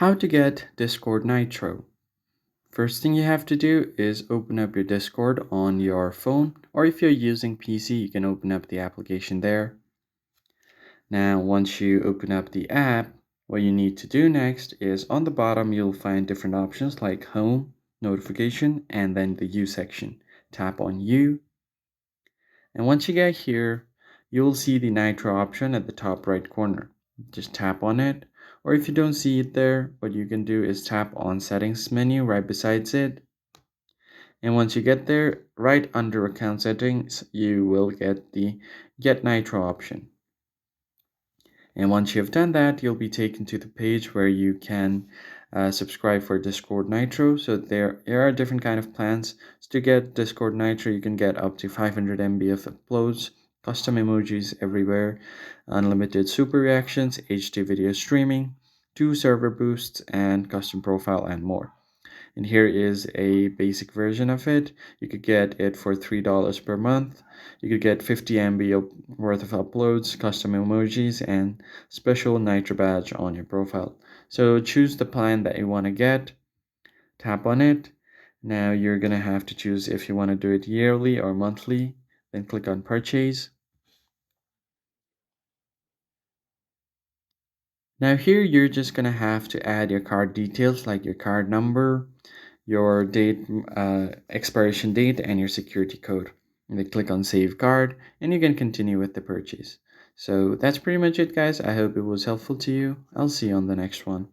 How to get Discord Nitro. First thing you have to do is open up your Discord on your phone, or if you're using PC, you can open up the application there. Now, once you open up the app, what you need to do next is on the bottom, you'll find different options like Home, Notification, and then the U section. Tap on U, and once you get here, you'll see the Nitro option at the top right corner. Just tap on it, or if you don't see it there, what you can do is tap on Settings menu right besides it. And once you get there, right under Account Settings, you will get the Get Nitro option. And once you have done that, you'll be taken to the page where you can subscribe for Discord Nitro. So there are different kind of plans. So to get Discord Nitro, you can get up to 500 MB of uploads, custom emojis everywhere, unlimited super reactions, HD video streaming, 2 server boosts, and custom profile and more. And here is a basic version of it. You could get it for $3 per month. You could get 50 MB worth of uploads, custom emojis, and special Nitro badge on your profile. So choose the plan that you want to get, tap on it. Now you're going to have to choose if you want to do it yearly or monthly. Then click on purchase. Now here you're just going to have to add your card details like your card number, your date, expiration date, and your security code. And then click on Save Card, and you can continue with the purchase. So that's pretty much it, guys. I hope it was helpful to you. I'll see you on the next one.